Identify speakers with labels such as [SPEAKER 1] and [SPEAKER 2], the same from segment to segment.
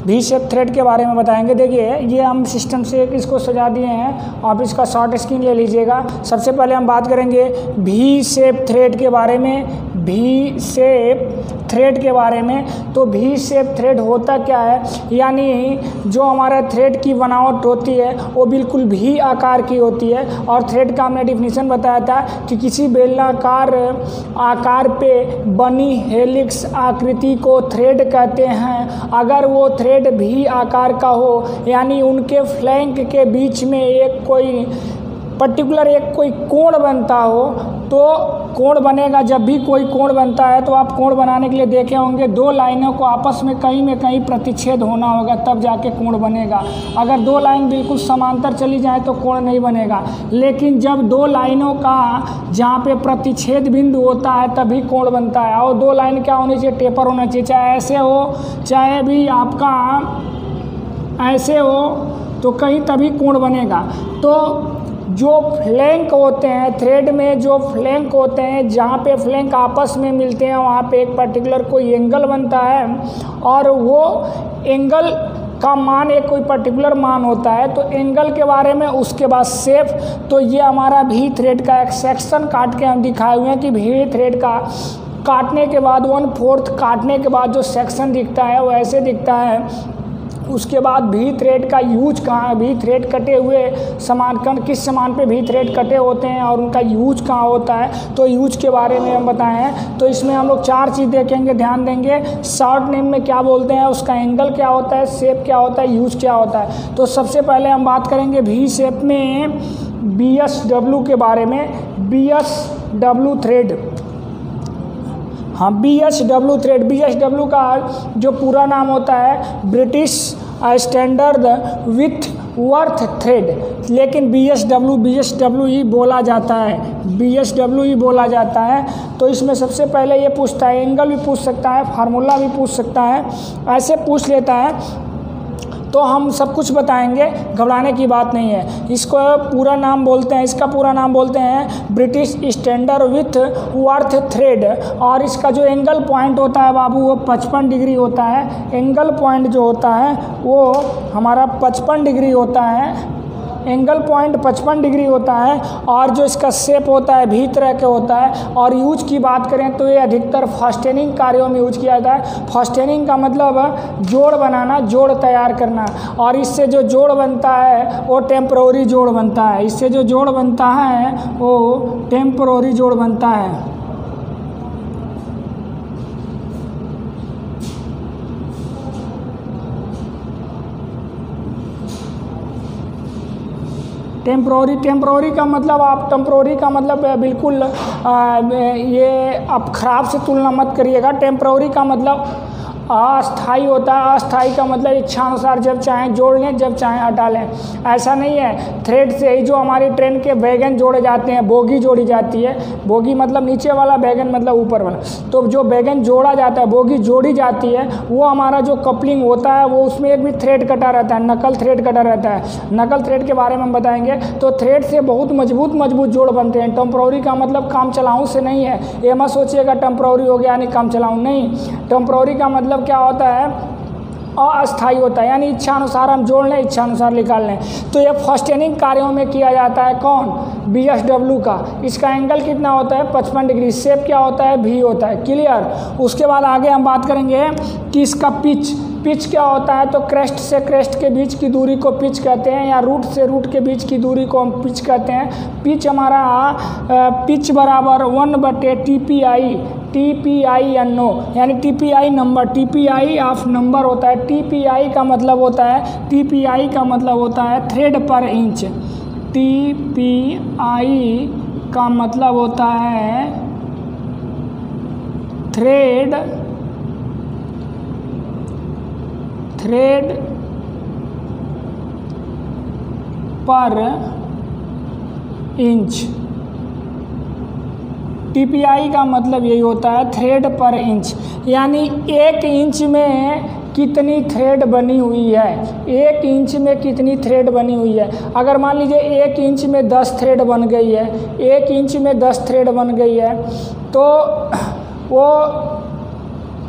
[SPEAKER 1] भी shape thread के बारे में बताएंगे। देखिए ये हम सिस्टम से इसको सजा दिए हैं, आप इसका शॉर्ट स्क्रीन ले लीजिएगा। सबसे पहले हम बात करेंगे भी शेप थ्रेड के बारे में, भी शेप थ्रेड के बारे में। तो भी शेप थ्रेड होता क्या है, यानी जो हमारा थ्रेड की बनावट होती है वो बिल्कुल भी आकार की होती है। और थ्रेड का हमने डिफिनीशन बताया था कि किसी बेलनाकार आकार पे बनी हेलिक्स आकृति को थ्रेड कहते हैं। अगर वो थ्रेड भी आकार का हो, यानी उनके फ्लैंक के बीच में एक कोई पर्टिकुलर एक कोई कोण बनता हो, तो कोण बनेगा। जब भी कोई कोण बनता है तो आप कोण बनाने के लिए देखे होंगे दो लाइनों को आपस में कहीं प्रतिच्छेद होना होगा, तब जाके कोण बनेगा। अगर दो लाइन बिल्कुल समांतर चली जाए तो कोण नहीं बनेगा, लेकिन जब दो लाइनों का जहाँ पे प्रतिच्छेद बिंदु होता है तभी कोण बनता है। और दो लाइन क्या होनी चाहिए, टेपर होना चाहिए, चाहे ऐसे हो चाहे भी आपका ऐसे हो, तो कहीं तभी कोण बनेगा। तो जो फ्लैंक होते हैं थ्रेड में, जो फ्लैंक होते हैं, जहाँ पे फ्लैंक आपस में मिलते हैं वहाँ पे एक पर्टिकुलर कोई एंगल बनता है, और वो एंगल का मान एक कोई पर्टिकुलर मान होता है। तो एंगल के बारे में, उसके बाद शेप। तो ये हमारा भी थ्रेड का एक सेक्शन काट के हम दिखाए हुए हैं कि भी थ्रेड का काटने के बाद 1/4 काटने के बाद जो सेक्शन दिखता है वो ऐसे दिखता है। उसके बाद भी थ्रेड का यूज कहाँ है, भी थ्रेड कटे हुए सामान किस सामान पे भी थ्रेड कटे होते हैं और उनका यूज कहाँ होता है, तो यूज के बारे में हम बताए हैं। तो इसमें हम लोग 4 चीज़ देखेंगे, ध्यान देंगे। शॉर्ट नेम में क्या बोलते हैं, उसका एंगल क्या होता है, शेप क्या होता है, यूज क्या होता है। तो सबसे पहले हम बात करेंगे भी शेप में BSW के बारे में। BSW थ्रेड, हाँ BSW थ्रेड, BSW का जो पूरा नाम होता है British standard with worth thread, लेकिन BSW ही बोला जाता है, BSW ही बोला जाता है। तो इसमें सबसे पहले ये पूछता है, एंगल भी पूछ सकता है, फार्मूला भी पूछ सकता है, ऐसे पूछ लेता है। तो हम सब कुछ बताएंगे, घबराने की बात नहीं है। इसको पूरा नाम बोलते हैं, इसका पूरा नाम बोलते हैं British standard with worth thread. और इसका जो एंगल पॉइंट होता है बाबू वो 55 डिग्री होता है। एंगल पॉइंट जो होता है वो हमारा 55 डिग्री होता है, एंगल पॉइंट 55 डिग्री होता है। और जो इसका शेप होता है भी तरह के होता है। और यूज की बात करें तो ये अधिकतर फास्टेनिंग कार्यों में यूज किया जाता है। फास्टेनिंग का मतलब जोड़ बनाना, जोड़ तैयार करना। और इससे जो जोड़ बनता है वो टेम्पररी जोड़ बनता है, इससे जो जोड़ बनता है वो टेम्पररी जोड़ बनता है। टेम्प्रोरी का मतलब, आप टेम्प्रोरी का मतलब बिल्कुल ये आप ख़राब से तुलना मत करिएगा। टेम्प्रोरी का मतलब अस्थाई होता है। अस्थाई का मतलब इच्छानुसार जब चाहें जोड़ लें, जब चाहें हटा लें, ऐसा नहीं है। थ्रेड से ही जो हमारी ट्रेन के वैगन जोड़े जाते हैं, बोगी जोड़ी जाती है। बोगी मतलब नीचे वाला, वैगन मतलब ऊपर वाला। तो जो वैगन जोड़ा जाता है, बोगी जोड़ी जाती है, वो हमारा जो कपलिंग होता है वो उसमें एक भी थ्रेड कटा रहता है, नकल थ्रेड कटा रहता है। नकल थ्रेड के बारे में हम बताएंगे। तो थ्रेड से बहुत मजबूत जोड़ बनते हैं। टेम्प्रोरी का मतलब काम चलाऊँ से नहीं है, ये मत सोचिएगा टेम्प्रोरी हो गया यानी काम चलाऊँ, नहीं। टेम्प्रोरी का मतलब क्या होता है, अस्थाई होता है, यानी इच्छा अनुसार हम जोड़ लें, इच्छा अनुसार निकाल लें। तो ये फास्टेनिंग कार्यों में किया जाता है। कौन, BSW का। इसका एंगल कितना होता है, 55 डिग्री। शेप क्या होता है, भी होता है। क्लियर। उसके बाद आगे हम बात करेंगे कि इसका पिच क्या होता है। तो क्रेस्ट से क्रेस्ट के बीच की दूरी को पिच कहते हैं, या रूट से रूट के बीच की दूरी को हम पिच कहते हैं। पिच हमारा पिच बराबर 1/TPI NO, यानी TPI number, TPI of number होता है। TPI का मतलब होता है, TPI का मतलब होता है थ्रेड पर इंच। TPI का मतलब होता है थ्रेड पर इंच। TPI का मतलब यही होता है, थ्रेड पर इंच, यानी 1 इंच में कितनी थ्रेड बनी हुई है। 1 इंच में कितनी थ्रेड बनी हुई है। अगर मान लीजिए 1 इंच में 10 थ्रेड बन गई है, 1 इंच में 10 थ्रेड बन गई है, तो वो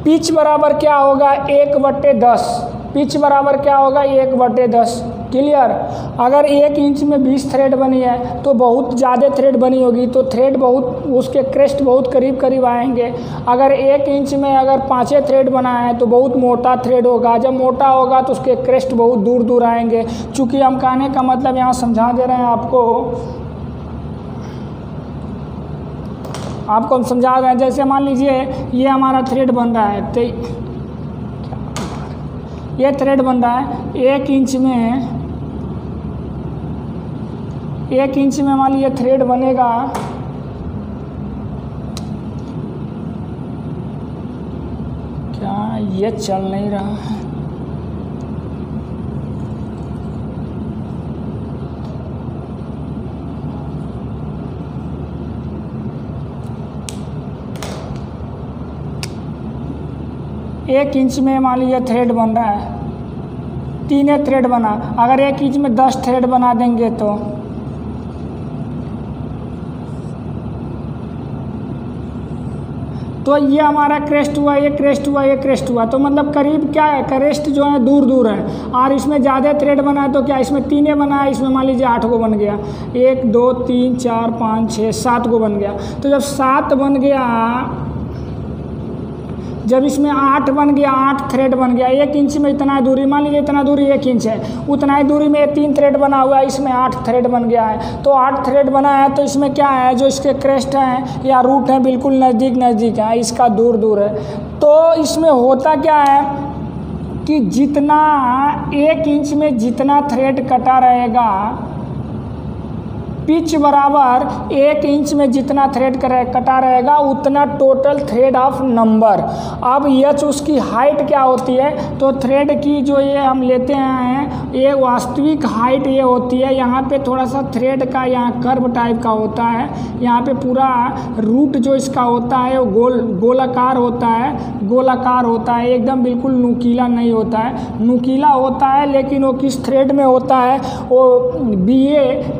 [SPEAKER 1] पिच बराबर क्या होगा, 1/10। पिच बराबर क्या होगा 1/10। क्लियर। अगर 1 इंच में 20 थ्रेड बनी है तो बहुत ज़्यादा थ्रेड बनी होगी, तो थ्रेड बहुत उसके क्रेस्ट बहुत करीब करीब आएंगे। अगर 1 इंच में अगर 5 थ्रेड बना है तो बहुत मोटा थ्रेड होगा, जब मोटा होगा तो उसके क्रेस्ट बहुत दूर दूर आएंगे। चूँकि हम कहने का मतलब यहाँ समझा दे रहे हैं आपको हम समझा रहे हैं। जैसे मान लीजिए ये हमारा थ्रेड बन रहा है, तो ये थ्रेड बन रहा है 1 इंच में मान लीजिए थ्रेड बनेगा, क्या ये चल नहीं रहा है? एक इंच में मान लीजिए थ्रेड बन रहा है, 3 थ्रेड बना। अगर 1 इंच में 10 थ्रेड बना देंगे तो ये हमारा क्रेस्ट हुआ, ये क्रेस्ट हुआ, ये क्रेस्ट हुआ। तो मतलब करीब क्या है, क्रेस्ट जो है दूर दूर है। और इसमें ज़्यादा थ्रेड बना है तो क्या इसमें 3 बना है, इसमें मान लीजिए 8 गो बन गया। 1 2 3 4 5 6 7 गो बन गया। तो जब 7 बन गया, जब इसमें 8 बन गया, 8 थ्रेड बन गया, 1 इंच में इतना दूरी, मान लीजिए इतना दूरी 1 इंच है, उतना ही दूरी में 3 थ्रेड बना हुआ है, इसमें 8 थ्रेड बन गया है। तो 8 थ्रेड बना है तो इसमें क्या है, जो इसके क्रेस्ट हैं या रूट हैं बिल्कुल नज़दीक नज़दीक है, इसका दूर दूर है। तो इसमें होता क्या है कि जितना 1 इंच में जितना थ्रेड कटा रहेगा, पिच बराबर 1 इंच में जितना थ्रेड कटा रहेगा उतना टोटल थ्रेड ऑफ नंबर। अब एच उसकी हाइट क्या होती है, तो थ्रेड की जो ये हम लेते हैं, ये वास्तविक हाइट ये होती है। यहाँ पे थोड़ा सा थ्रेड का यहाँ कर्व टाइप का होता है, यहाँ पे पूरा रूट जो इसका होता है वो गोलाकार होता है, गोलाकार होता है, एकदम बिल्कुल नुकीला नहीं होता है। नुकीला होता है लेकिन वो किस थ्रेड में होता है, वो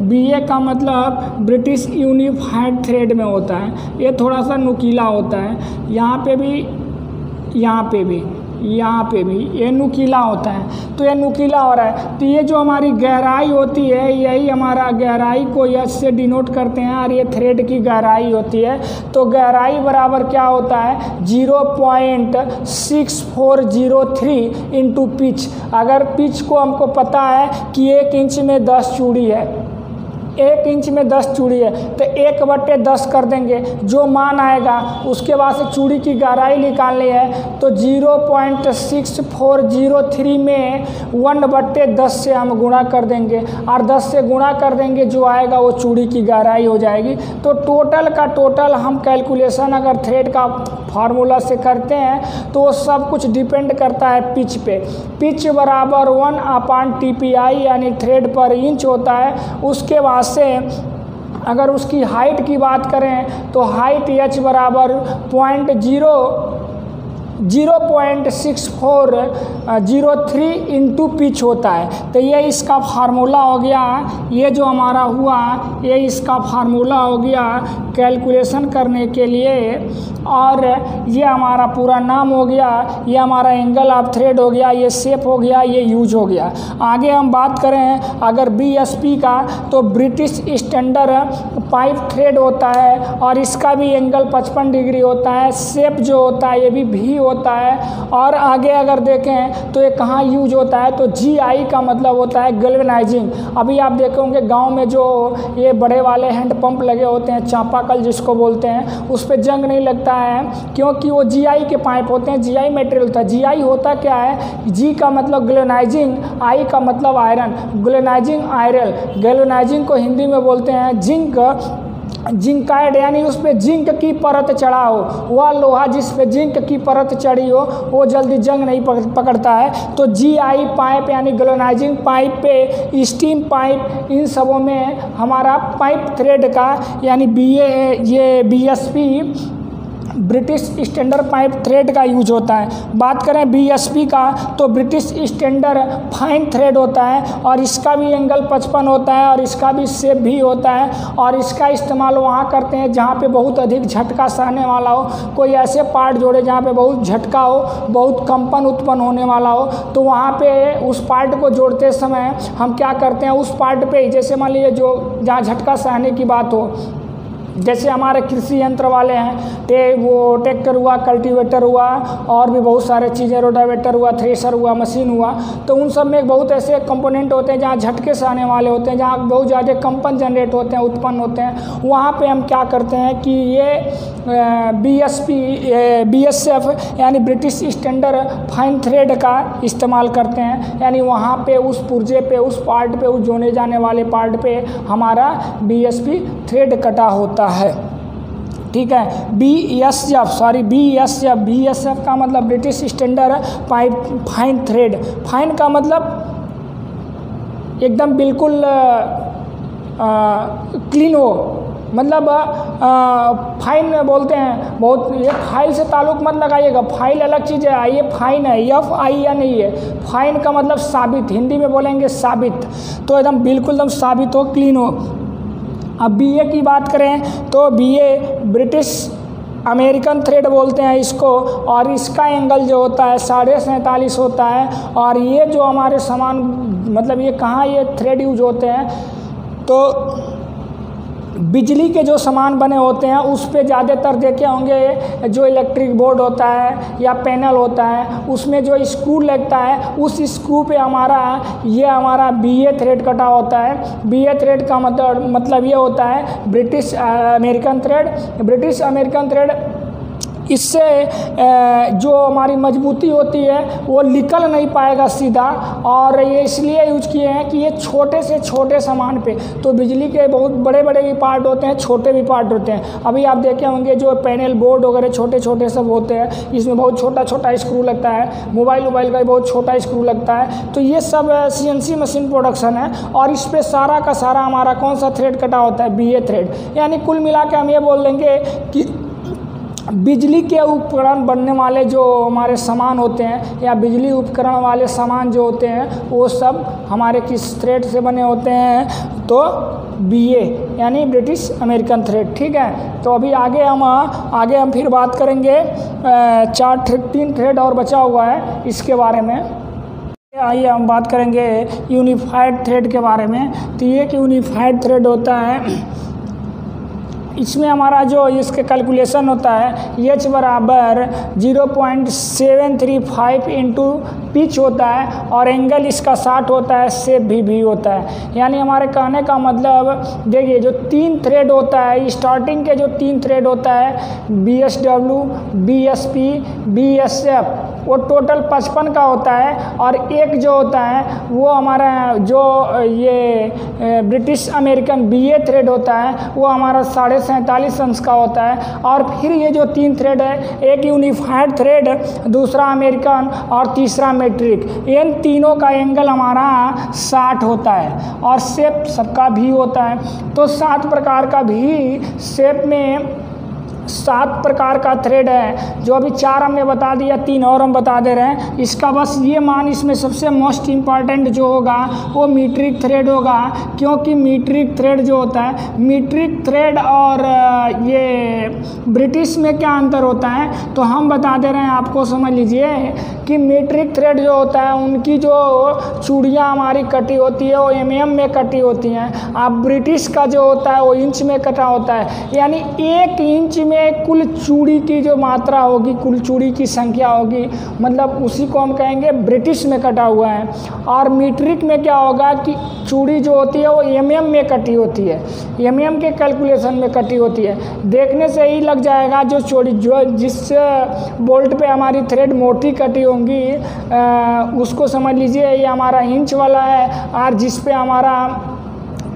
[SPEAKER 1] BA का मतलब ब्रिटिश यूनिफाइड थ्रेड में होता है। ये थोड़ा सा नुकीला होता है, यहाँ पे भी ये नुकीला होता है। तो ये नुकीला हो रहा है, तो ये जो हमारी गहराई होती है, यही हमारा गहराई को एच से डिनोट करते हैं, और ये थ्रेड की गहराई होती है। तो गहराई बराबर क्या होता है, 0.6403 इंटू पिच। अगर पिच को हमको पता है कि 1 इंच में 10 चूड़ी है, 1 इंच में 10 चूड़ी है, तो 1/10 कर देंगे, जो मान आएगा उसके बाद से चूड़ी की गहराई निकालनी है। तो 0.6403 में 1/10 से हम गुणा कर देंगे, और 10 से गुणा कर देंगे, जो आएगा वो चूड़ी की गहराई हो जाएगी। तो टोटल का टोटल हम कैलकुलेशन अगर थ्रेड का फार्मूला से करते हैं तो वो सब कुछ डिपेंड करता है पिच पे। पिच बराबर 1/TPI यानी थ्रेड पर इंच होता है। उसके बाद से अगर उसकी हाइट की बात करें तो हाइट एच बराबर 0.6403 इंटू पिच होता है। तो ये इसका फार्मूला हो गया, ये जो हमारा हुआ ये इसका फार्मूला हो गया कैलकुलेशन करने के लिए। और ये हमारा पूरा नाम हो गया, ये हमारा एंगल ऑफ थ्रेड हो गया, ये शेप हो गया, ये यूज हो गया। आगे हम बात करें अगर BSP का, तो ब्रिटिश स्टैंडर्ड पाइप थ्रेड होता है, और इसका भी एंगल 55 डिग्री होता है। शेप जो होता है ये भी V होता है। और आगे अगर देखें तो ये कहाँ यूज होता है, तो GI का मतलब होता है गैल्वेनाइजिंग। अभी आप देखेंगे गांव में जो ये बड़े वाले हैंड पंप लगे होते हैं, चापाकल जिसको बोलते हैं, उस पर जंग नहीं लगता है, क्योंकि वो GI के पाइप होते हैं, GI मटेरियल होता है। GI होता क्या है, G का मतलब गैल्वेनाइजिंग, I का मतलब आयरन, गैल्वेनाइजिंग आयरन। गैल्वेनाइजिंग को हिंदी में बोलते हैं जिंकाइड, यानी उस पर जिंक की परत चढ़ा हो, वह लोहा जिस पे जिंक की परत चढ़ी हो वो जल्दी जंग नहीं पकड़ता है। तो GI पाइप यानी गैल्वेनाइजिंग पाइप पे, स्टीम पाइप, इन सबों में हमारा पाइप थ्रेड का यानी BSP British standard pipe thread का यूज होता है। बात करें बीएसपी का तो ब्रिटिश स्टैंडर्ड फाइन थ्रेड होता है और इसका भी एंगल 55 होता है और इसका भी शेप भी होता है और इसका इस्तेमाल वहाँ करते हैं जहाँ पे बहुत अधिक झटका सहने वाला हो, कोई ऐसे पार्ट जोड़े जहाँ पे बहुत झटका हो, बहुत कंपन उत्पन्न होने वाला हो, तो वहाँ पे उस पार्ट को जोड़ते समय हम क्या करते हैं, उस पार्ट पे जैसे मान लीजिए जो जहाँ झटका सहने की बात हो, जैसे हमारे कृषि यंत्र वाले हैं वो ट्रैक्टर हुआ, कल्टीवेटर हुआ और भी बहुत सारे चीज़ें, रोटावेटर हुआ, थ्रेशर हुआ, मशीन हुआ, तो उन सब में बहुत ऐसे कंपोनेंट होते हैं जहाँ झटके से आने वाले होते हैं, जहाँ बहुत ज़्यादा कंपन जनरेट होते हैं, उत्पन्न होते हैं। वहाँ पे हम क्या करते हैं कि ये BSF यानी ब्रिटिश स्टैंडर्ड फाइन थ्रेड का इस्तेमाल करते हैं, यानी वहाँ पे उस पुर्जे पे, उस पार्ट पे, उस जोड़े जाने वाले पार्ट पे हमारा BSP थ्रेड कटा होता है। ठीक है, BSF का मतलब British standard pipe fine thread. Fine का मतलब एकदम बिल्कुल क्लीन हो, मतलब फाइन बोलते हैं बहुत। ये फाइल से ताल्लुक़ मत लगाइएगा, फाइल अलग चीज़ है, ये फाइन है, FIN नहीं है। फाइन का मतलब साबित, हिंदी में बोलेंगे साबित, तो एकदम बिल्कुल एकदम साबित हो, क्लीन हो। अब BA की बात करें तो BA ब्रिटिश अमेरिकन थ्रेड बोलते हैं इसको, और इसका एंगल जो होता है 47.5 होता है। और ये जो हमारे सामान, मतलब ये कहाँ ये थ्रेड यूज होते हैं, तो बिजली के जो सामान बने होते हैं उस पे ज़्यादातर देखे होंगे, जो इलेक्ट्रिक बोर्ड होता है या पैनल होता है उसमें जो स्क्रू लगता है, उस स्क्रू पे हमारा BA थ्रेड कटा होता है। BA थ्रेड का मतलब ये होता है British American thread. British American thread, इससे जो हमारी मजबूती होती है वो निकल नहीं पाएगा सीधा, और ये इसलिए यूज किए हैं कि ये छोटे से छोटे सामान पे, तो बिजली के बहुत बड़े बड़े भी पार्ट होते हैं, छोटे भी पार्ट होते हैं। अभी आप देखे होंगे जो पैनल बोर्ड वगैरह छोटे छोटे सब होते हैं, इसमें बहुत छोटा छोटा स्क्रू लगता है, मोबाइल का भी बहुत छोटा स्क्रू लगता है। तो ये सब CNC मशीन प्रोडक्शन है, और इस पर सारा का सारा हमारा कौन सा थ्रेड कटा होता है, BA थ्रेड। यानी कुल मिला के हम ये बोल देंगे कि बिजली के उपकरण बनने वाले जो हमारे सामान होते हैं, या बिजली उपकरण वाले सामान जो होते हैं, वो सब हमारे किस थ्रेड से बने होते हैं, तो BA यानी ब्रिटिश अमेरिकन थ्रेड। ठीक है, तो अभी आगे हम फिर बात करेंगे। 3 थ्रेड और बचा हुआ है, इसके बारे में आइए हम बात करेंगे यूनिफाइड थ्रेड के बारे में। तो ये कि यूनिफाइड थ्रेड होता है, इसमें हमारा जो इसके कैलकुलेशन होता है, H बराबर 0.735 इंटू पिच होता है, और एंगल इसका 60 होता है, शेप भी होता है। यानी हमारे कहने का मतलब, देखिए जो 3 थ्रेड होता है, स्टार्टिंग के जो 3 थ्रेड होता है, BSW, BSP, BSF, वो टोटल 55 का होता है, और एक जो होता है वो हमारा जो ये ब्रिटिश अमेरिकन BA थ्रेड होता है, वो हमारा 47.5 अंश का होता है। और फिर ये जो 3 थ्रेड है, एक यूनिफाइड थ्रेड, दूसरा अमेरिकन और तीसरा मेट्रिक, इन तीनों का एंगल हमारा 60 होता है, और शेप सबका भी होता है। तो 7 प्रकार का भी शेप में 7 प्रकार का थ्रेड है, जो अभी 4 हमने बता दिया, 3 और हम बता दे रहे हैं। इसका बस ये मान, इसमें सबसे मोस्ट इम्पॉर्टेंट जो होगा वो मीट्रिक थ्रेड होगा, क्योंकि मीट्रिक थ्रेड जो होता है, मीट्रिक थ्रेड और ये ब्रिटिश में क्या अंतर होता है, तो हम बता दे रहे हैं आपको, समझ लीजिए कि मीट्रिक थ्रेड जो होता है उनकी जो चूड़ियाँ हमारी कटी होती है वो mm में कटी होती हैं। अब ब्रिटिश का जो होता है वो इंच में कटा होता है, यानी 1 इंच में कुल चूड़ी की जो मात्रा होगी, कुल चूड़ी की संख्या होगी, मतलब उसी को हम कहेंगे ब्रिटिश में कटा हुआ है। और मीट्रिक में क्या होगा कि चूड़ी जो होती है वो mm में कटी होती है, mm के कैलकुलेशन में कटी होती है। देखने से ही लग जाएगा जो चूड़ी, जो जिस बोल्ट पे हमारी थ्रेड मोटी कटी होंगी, उसको समझ लीजिए ये हमारा इंच वाला है, और जिस पे हमारा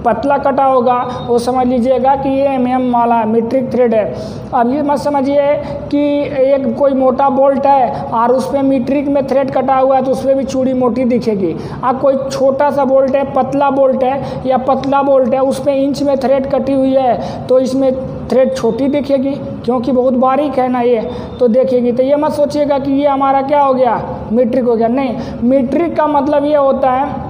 [SPEAKER 1] पतला कटा होगा वो समझ लीजिएगा कि ये mm वाला मीट्रिक थ्रेड है। अब ये मत समझिए कि एक कोई मोटा बोल्ट है और उस पर मीट्रिक में थ्रेड कटा हुआ है तो उस पर भी चूड़ी मोटी दिखेगी। अब कोई छोटा सा बोल्ट है, पतला बोल्ट है या पतला बोल्ट है, उस पर इंच में थ्रेड कटी हुई है तो इसमें थ्रेड छोटी दिखेगी क्योंकि बहुत बारीक है ना ये, तो देखेगी। तो ये मत सोचिएगा कि ये हमारा क्या हो गया, मीट्रिक हो गया। नहीं, मीट्रिक का मतलब ये होता है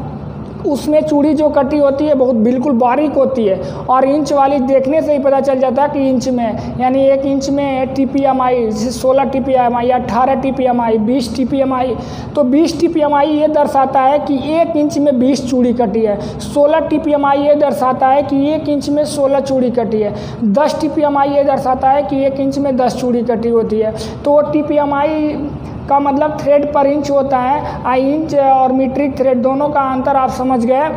[SPEAKER 1] उसमें चूड़ी जो कटी होती है बहुत बिल्कुल बारीक होती है, और इंच वाली देखने से ही पता चल जाता है कि इंच में, यानी 1 इंच में TPMI 16 TPMI या 18 TPMI 20 TPMI। तो 20 TPMI ये दर्शाता है कि 1 इंच में 20 चूड़ी कटी है। 16 TPMI ये दर्शाता है कि 1 इंच में 16 चूड़ी कटी है। 10 TPMI ये दर्शाता है कि 1 इंच में 10 चूड़ी कटी होती है। तो TPMI का मतलब थ्रेड पर इंच होता है। इंच और मीट्रिक थ्रेड दोनों का अंतर आप समझ गए।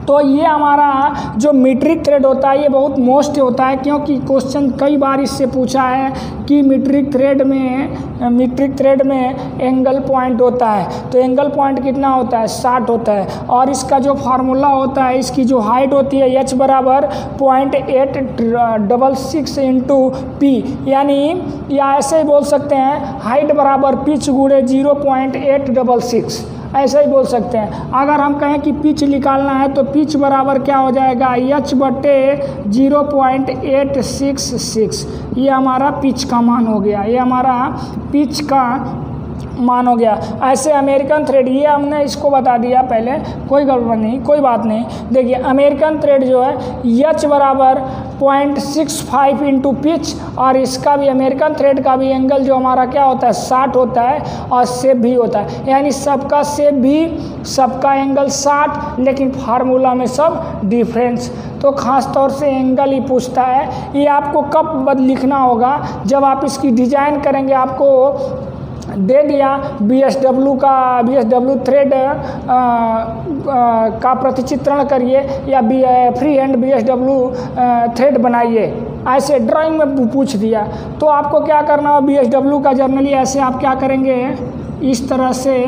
[SPEAKER 1] तो ये हमारा जो मीट्रिक थ्रेड होता है ये बहुत मोस्ट होता है, क्योंकि क्वेश्चन कई बार इससे पूछा है कि मीट्रिक थ्रेड में एंगल पॉइंट होता है, तो एंगल पॉइंट कितना होता है, 60 होता है। और इसका जो फार्मूला होता है, इसकी जो हाइट होती है H बराबर 0.866 इंटू P, यानी या ऐसे ही बोल सकते हैं हाइट बराबर पिच गुणे 0.866, ऐसे ही बोल सकते हैं। अगर हम कहें कि पिच निकालना है तो पिच बराबर क्या हो जाएगा, H बटे 0.866, ये हमारा पिच का मान हो गया, ये हमारा पिच का मान हो गया। ऐसे अमेरिकन थ्रेड, ये हमने इसको बता दिया पहले, कोई गड़बड़ नहीं, कोई बात नहीं। देखिए अमेरिकन थ्रेड जो है H बराबर 0.65 इंटू पिच, और इसका भी अमेरिकन थ्रेड का भी एंगल जो हमारा क्या होता है, 60 होता है, और सेप भी होता है, यानी सबका सेप भी, सबका एंगल 60, लेकिन फार्मूला में सब डिफरेंस। तो ख़ास तौर से एंगल ही पूछता है। ये आपको कब लिखना होगा, जब आप इसकी डिज़ाइन करेंगे। आपको दे दिया BSW थ्रेड का प्रतिचित्रण करिए या फ्री हैंड BSW थ्रेड बनाइए, ऐसे ड्राइंग में पूछ दिया तो आपको क्या करना हो, BSW का जर्नली ऐसे आप क्या करेंगे, इस तरह से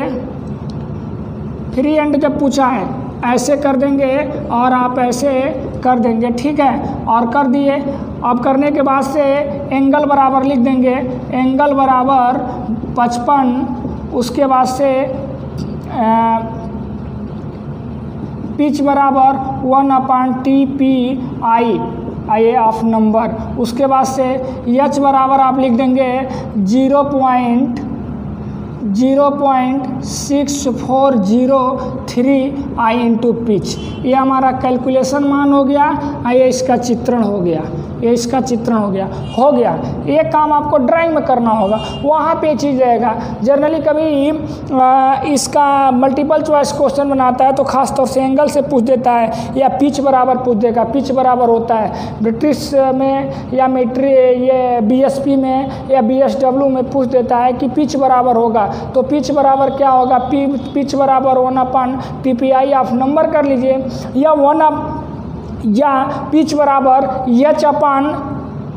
[SPEAKER 1] फ्री हैंड जब पूछा है ऐसे कर देंगे और आप ऐसे कर देंगे, ठीक है, और कर दिए। अब करने के बाद से एंगल बराबर लिख देंगे, एंगल बराबर 55, उसके बाद से पिच बराबर 1/TPI आई ऑफ नंबर, उसके बाद से H बराबर आप लिख देंगे 0.6403 I इंटू पिच। ये हमारा कैलकुलेशन मान हो गया, ये इसका चित्रण हो गया, ये इसका चित्रण हो गया। ये काम आपको ड्राइंग में करना होगा, वहाँ पे चीज़ रहेगा। जनरली कभी इसका मल्टीपल चॉइस क्वेश्चन बनाता है तो ख़ास तौर से एंगल से पूछ देता है या पिच बराबर पूछ देगा। पिच बराबर होता है ब्रिटिश में या ये BSP में या BSW में पूछ देता है कि पिच बराबर होगा, तो पिच बराबर क्या होगा, पिच बराबर 1/TPI ऑफ नंबर कर लीजिए, या पिच बराबर H अपन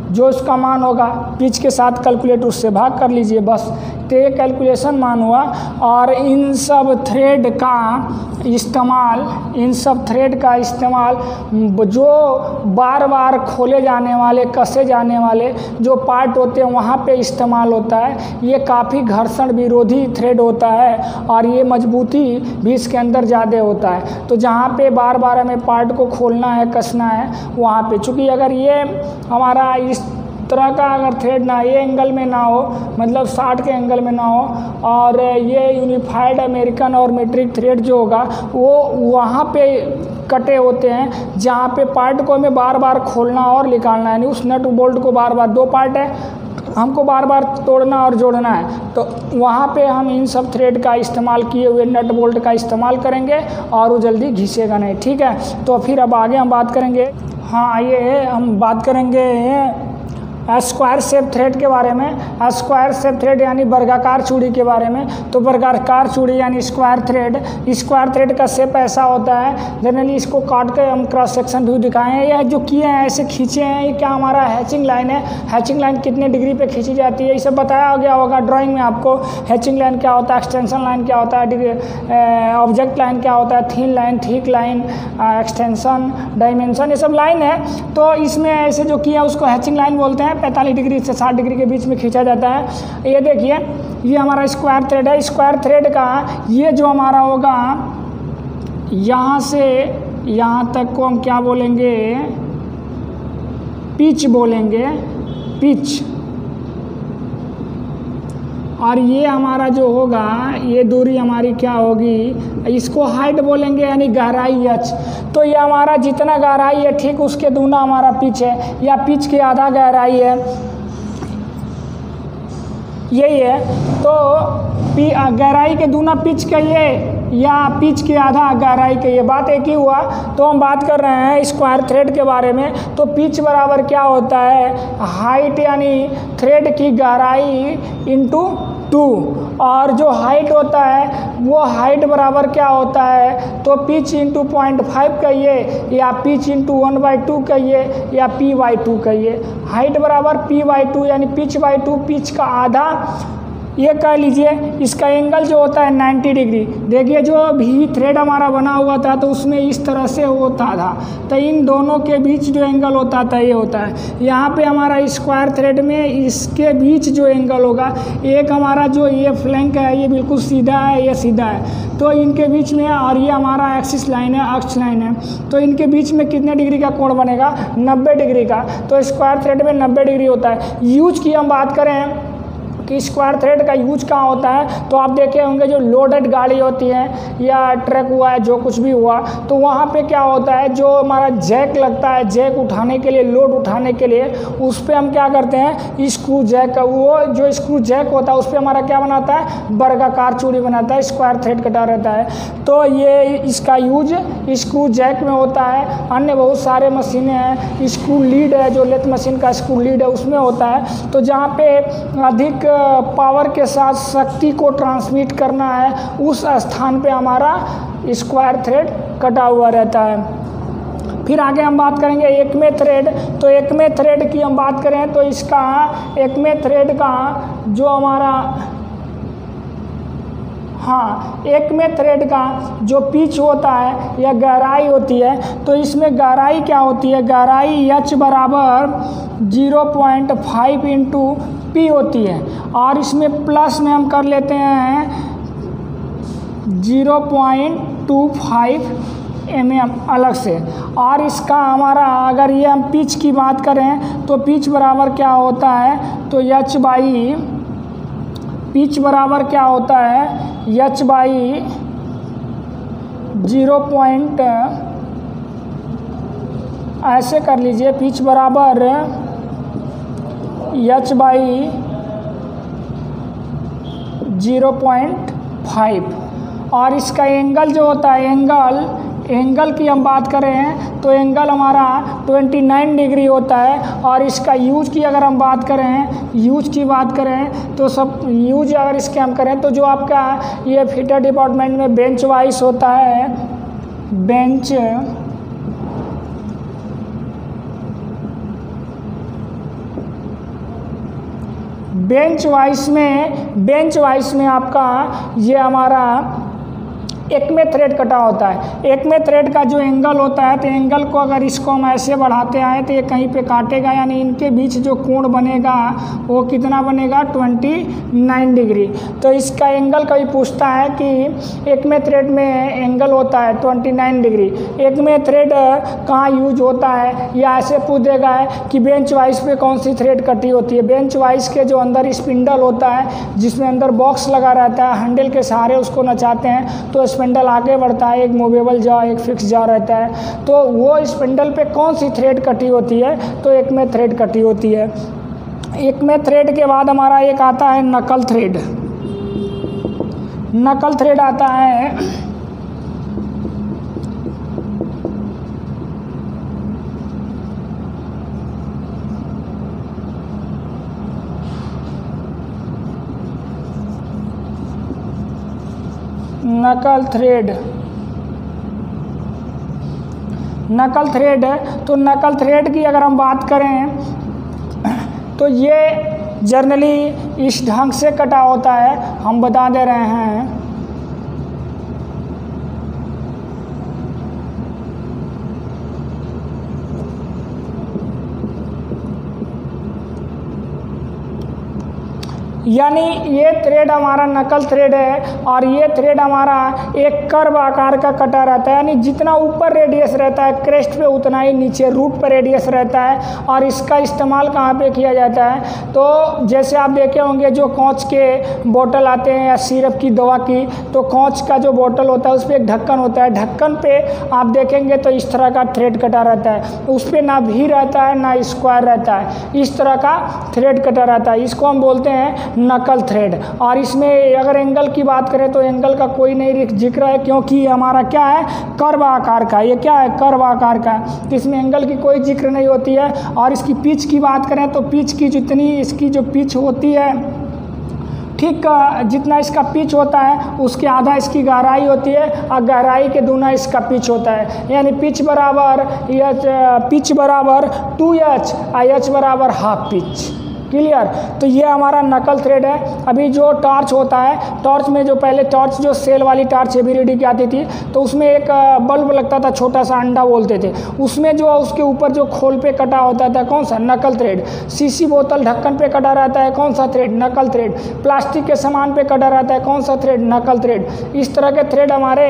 [SPEAKER 1] जो इसका मान होगा पिच के साथ कैलकुलेट उससे भाग कर लीजिए, बस। तो ये कैलकुलेशन मान हुआ। और इन सब थ्रेड का इस्तेमाल जो बार बार खोले जाने वाले, कसे जाने वाले जो पार्ट होते हैं वहाँ पे इस्तेमाल होता है। ये काफ़ी घर्षण विरोधी थ्रेड होता है और ये मजबूती भी इसके अंदर ज़्यादा होता है। तो जहाँ पे बार बार हमें पार्ट को खोलना है, कसना है, वहाँ पे चूँकि अगर ये हमारा इस तरह का अगर थ्रेड ना ये एंगल में ना हो, मतलब 60 के एंगल में ना हो, और ये यूनिफाइड अमेरिकन और मीट्रिक थ्रेड जो होगा वो वहाँ पे कटे होते हैं जहाँ पे पार्ट को हमें बार बार खोलना और निकालना है, यानी उस नट बोल्ट को बार बार, 2 पार्ट है हमको बार बार तोड़ना और जोड़ना है, तो वहाँ पे हम इन सब थ्रेड का इस्तेमाल किए हुए नट बोल्ट का इस्तेमाल करेंगे और वो जल्दी घिसेगा नहीं, ठीक है। तो फिर अब आगे हम बात करेंगे, हाँ आइए हम बात करेंगे स्क्वायर शेप थ्रेड के बारे में, स्क्वायर शेप थ्रेड यानी वर्गाकार चूड़ी के बारे में। तो वर्गाकार चूड़ी यानी स्क्वायर थ्रेड का शेप ऐसा होता है, जनरली इसको काट के हम क्रॉस सेक्शन व्यू दिखाए हैं। यह जो किए हैं ऐसे खींचे हैं, ये क्या हमारा हैचिंग लाइन है। हैचिंग लाइन कितने डिग्री पे खींची जाती है ये सब बताया गया होगा ड्राइंग में आपको। हैचिंग लाइन क्या होता है, एक्सटेंशन लाइन क्या होता है, ऑब्जेक्ट लाइन क्या होता है, thin line, thick line, extension, dimension, ये सब लाइन है। तो इसमें ऐसे जो किया उसको हैचिंग लाइन बोलते हैं। 45 डिग्री से 60 डिग्री के बीच में खींचा जाता है। ये देखिए ये हमारा स्क्वायर थ्रेड है। स्क्वायर थ्रेड का ये जो हमारा होगा यहाँ से यहाँ तक को हम क्या बोलेंगे, पिच बोलेंगे, पिच। और ये हमारा जो होगा ये दूरी हमारी क्या होगी, इसको हाइट बोलेंगे यानी गहराई h। तो ये हमारा जितना गहराई है ठीक उसके दूना हमारा पिच है, या पिच की आधा गहराई है, यही है। तो गहराई के दूना पिच कहिए या पिच के आधा गहराई कहिए, बात एक ही हुआ। तो हम बात कर रहे हैं स्क्वायर थ्रेड के बारे में। तो पिच बराबर क्या होता है, हाइट यानी थ्रेड की गहराई इंटू 2, और जो हाइट होता है वो हाइट बराबर क्या होता है, तो पिच इंटू 0.5 कहिए, या पिच इंटू 1/2 कहिए, या p/2 कहिए। हाइट बराबर p/2 यानी पिच बाई 2, पिच का आधा ये कह लीजिए। इसका एंगल जो होता है 90 डिग्री। देखिए जो भी थ्रेड हमारा बना हुआ था तो उसमें इस तरह से होता था, तो इन दोनों के बीच जो एंगल होता था ये होता है। यहाँ पे हमारा स्क्वायर थ्रेड में इसके बीच जो एंगल होगा, एक हमारा जो ये फ्लैंक है ये बिल्कुल सीधा है, ये सीधा है, तो इनके बीच में, और ये हमारा एक्सिस लाइन है, अक्ष लाइन है, तो इनके बीच में कितने डिग्री का कोण बनेगा, 90 डिग्री का। तो स्क्वायर थ्रेड में 90 डिग्री होता है। यूज की हम बात करें कि स्क्वायर थ्रेड का यूज कहाँ होता है, तो आप देखे होंगे जो लोडेड गाड़ी होती है या ट्रक हुआ है, जो कुछ भी हुआ, तो वहाँ पे क्या होता है, जो हमारा जैक लगता है, जैक उठाने के लिए, लोड उठाने के लिए, उस पर हम क्या करते हैं, स्क्रू जैक, वो जो स्क्रू जैक होता है उस पर हमारा क्या बनाता है, वर्गाकार चूड़ी बनाता है, स्क्वायर थ्रेड कटा रहता है। तो ये इसका यूज स्क्रू जैक में होता है। अन्य बहुत सारे मशीनें हैं, स्क्रू लीड है, जो लेथ मशीन का स्क्रू लीड है उसमें होता है। तो जहाँ पे अधिक पावर के साथ शक्ति को ट्रांसमिट करना है, उस स्थान पे हमारा स्क्वायर थ्रेड कटा हुआ रहता है। फिर आगे हम बात करेंगे एकमे थ्रेड। तो एकमे थ्रेड की हम बात करें तो इसका एकमे थ्रेड का जो हमारा एकमे थ्रेड का जो पिच होता है या गहराई होती है, तो इसमें गहराई क्या होती है, गहराई h बराबर 0.5 इंटू p होती है, और इसमें प्लस में हम कर लेते हैं 0.25 mm अलग से। और इसका हमारा अगर ये हम पिच की बात करें तो पिच बराबर क्या होता है, तो h बाई पिच बराबर क्या होता है, h बाई 0. ऐसे कर लीजिए, पिच बराबर h बाई 0.5। और इसका एंगल जो होता है, एंगल की हम बात करें तो एंगल हमारा 29 डिग्री होता है। और इसका यूज की अगर हम बात करें तो सब यूज अगर इसके हम करें तो जो आपका ये फिटर डिपार्टमेंट में बेंच वाइज होता है, बेंच वाइस में आपका ये हमारा एकमे थ्रेड कटा होता है। एकमे थ्रेड का जो एंगल होता है, तो एंगल को अगर इसको हम ऐसे बढ़ाते आए तो ये कहीं पे काटेगा, यानी इनके बीच जो कोण बनेगा वो कितना बनेगा, 29 डिग्री। तो इसका एंगल कभी पूछता है कि एकमे थ्रेड में एंगल होता है 29 डिग्री, एकमे थ्रेड कहाँ यूज होता है, या ऐसे पूछ देगा कि बेंच वाइस पे कौन सी थ्रेड कटी होती है। बेंच वाइस के जो अंदर स्पिंडल होता है, जिसमें अंदर बॉक्स लगा रहता है, हैंडल के सहारे उसको नचाते हैं तो स्पिंडल आगे बढ़ता है, एक मूवेबल जा, एक फिक्स जा रहता है। तो वो स्पिंडल पे कौन सी थ्रेड कटी होती है, तो एकमे थ्रेड कटी होती है। एकमे थ्रेड के बाद हमारा एक आता है नकल थ्रेड। नकल थ्रेड आता है नकल थ्रेड, नकल थ्रेड है। तो नकल थ्रेड की अगर हम बात करें तो ये जनरली इस ढंग से कटा होता है, हम बता दे रहे हैं। यानी ये थ्रेड हमारा नकल थ्रेड है और ये थ्रेड हमारा एक कर्व आकार का कटा रहता है, यानी जितना ऊपर रेडियस रहता है क्रेस्ट पे उतना ही नीचे रूट पर रेडियस रहता है। और इसका इस्तेमाल कहाँ पे किया जाता है, तो जैसे आप देखे होंगे जो कांच के बोतल आते हैं या सिरप की दवा की, तो कांच का जो बोतल होता है उस पर एक ढक्कन होता है, ढक्कन पे आप देखेंगे तो इस तरह का थ्रेड कटा रहता है, उस पर ना भी रहता है ना स्क्वायर रहता है, इस तरह का थ्रेड कटा रहता है। इसको हम बोलते हैं नकल थ्रेड। और इसमें अगर एंगल की बात करें तो एंगल का कोई नहीं जिक्र है, क्योंकि हमारा क्या है, कर्व आकार का, ये क्या है, कर्व आकार का, तो इसमें एंगल की कोई जिक्र नहीं होती है। और इसकी पिच की बात करें तो पिच की जितनी इसकी जो पिच होती है, ठीक जितना इसका पिच होता है उसके आधा इसकी गहराई होती है और गहराई के दूना इसका पिच होता है, यानी पिच बराबर 2h और h बराबर हाफ पिच। क्लियर। तो ये हमारा नकल थ्रेड है। अभी जो टॉर्च होता है, टॉर्च में जो पहले टॉर्च जो सेल वाली टॉर्च हेवी रेडी की आती थी, तो उसमें एक बल्ब लगता था, छोटा सा अंडा बोलते थे, उसमें जो उसके ऊपर जो खोल पे कटा होता था कौन सा, नकल थ्रेड। सीसी बोतल ढक्कन पे कटा रहता है, कौन सा थ्रेड, नकल थ्रेड। प्लास्टिक के सामान पे कटा रहता है, कौन सा थ्रेड, नकल थ्रेड। इस तरह के थ्रेड हमारे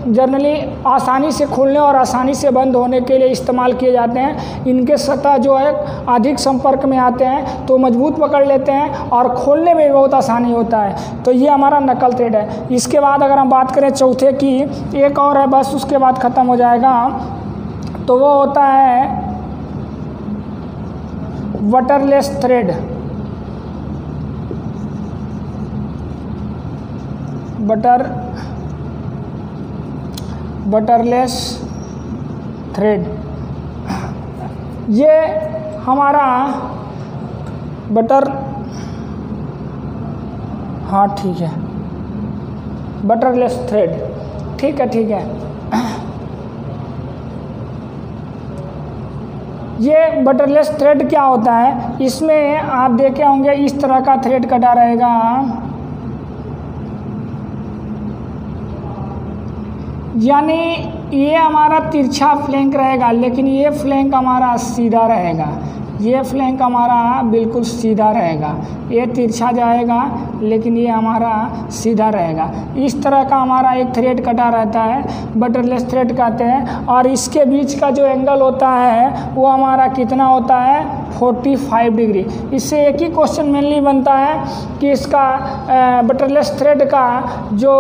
[SPEAKER 1] जनरली आसानी से खुलने और आसानी से बंद होने के लिए इस्तेमाल किए जाते हैं। इनके सतह जो है अधिक संपर्क में आते हैं तो मजबूत पकड़ लेते हैं और खोलने में बहुत आसानी होता है। तो ये हमारा नकल थ्रेड है। इसके बाद अगर हम बात करें चौथे की, एक और है बस, उसके बाद ख़त्म हो जाएगा, तो वो होता है बटरलेस थ्रेड। बटरलेस थ्रेड, ये हमारा हाँ ठीक है, बटरलेस थ्रेड, ठीक है। ये बटरलेस थ्रेड क्या होता है, इसमें आप देखे होंगे इस तरह का थ्रेड कटा रहेगा, यानी ये हमारा तिरछा फ्लैंक रहेगा, लेकिन ये फ्लैंक हमारा सीधा रहेगा, ये फ्लैंक हमारा बिल्कुल सीधा रहेगा, ये तिरछा जाएगा लेकिन ये हमारा सीधा रहेगा। इस तरह का हमारा एक थ्रेड कटा रहता है, बटरलेस थ्रेड कहते हैं। और इसके बीच का जो एंगल होता है वो हमारा कितना होता है, 45 डिग्री। इससे एक ही क्वेश्चन मेनली बनता है कि इसका बटरलेस थ्रेड का जो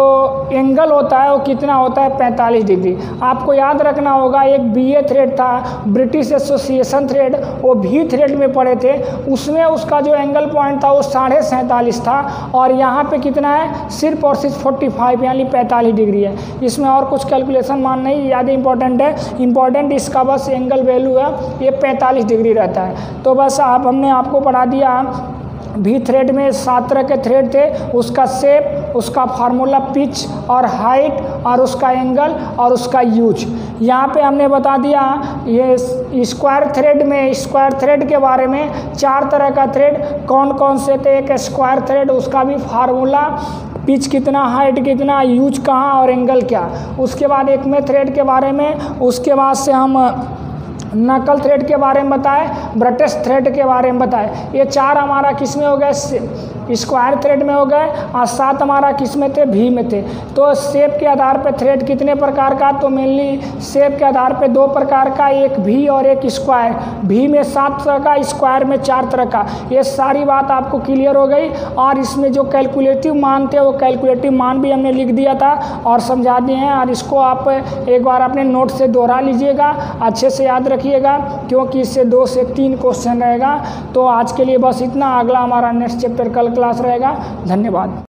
[SPEAKER 1] एंगल होता है वो कितना होता है, 45 डिग्री। आपको याद रखना होगा, एक BA थ्रेड था, ब्रिटिश एसोसिएशन थ्रेड, वो भी थ्रेड में पड़े थे, उसमें उसका जो एंगल पॉइंट था वो 47.5 था, और यहाँ पे कितना है, सिर्फ और सिर्फ 45 यानी 45 डिग्री है। इसमें और कुछ कैलकुलेशन मान नहीं, ज़्यादा इंपॉर्टेंट है, इंपॉर्टेंट इसका बस एंगल वैल्यू है, ये 45 डिग्री रहता है। तो बस हमने आपको पढ़ा दिया, भी थ्रेड में 7 तरह के थ्रेड थे, उसका शेप, उसका फार्मूला, पिच और हाइट और उसका एंगल और उसका यूज। यहाँ पे हमने बता दिया ये स्क्वायर थ्रेड में, स्क्वायर थ्रेड के बारे में 4 तरह का थ्रेड कौन कौन से थे। एक स्क्वायर थ्रेड, उसका भी फार्मूला, पिच कितना, हाइट कितना, यूज कहाँ और एंगल क्या। उसके बाद एक में थ्रेड के बारे में, उसके बाद से हम नकल थ्रेड के बारे में बताए, ब्रटिश थ्रेड के बारे में बताए। ये 4 हमारा किस में हो गए, स्क्वायर थ्रेड में हो गए, और 7 हमारा किस में थे, भी में थे। तो शेप के आधार पे थ्रेड कितने प्रकार का, तो मेनली शेप के आधार पे 2 प्रकार का, एक भी और एक स्क्वायर। भी में 7 तरह का, स्क्वायर में 4 तरह का। ये सारी बात आपको क्लियर हो गई। और इसमें जो कैलकुलेटिव मान थे वो कैलकुलेटिव मान भी हमने लिख दिया था और समझा दिए हैं, और इसको आप एक बार अपने नोट से दोहरा लीजिएगा, अच्छे से याद रखिएगा, क्योंकि इससे 2 से 3 क्वेश्चन रहेगा। तो आज के लिए बस इतना, अगला हमारा नेक्स्ट चैप्टर कल क्लास रहेगा। धन्यवाद।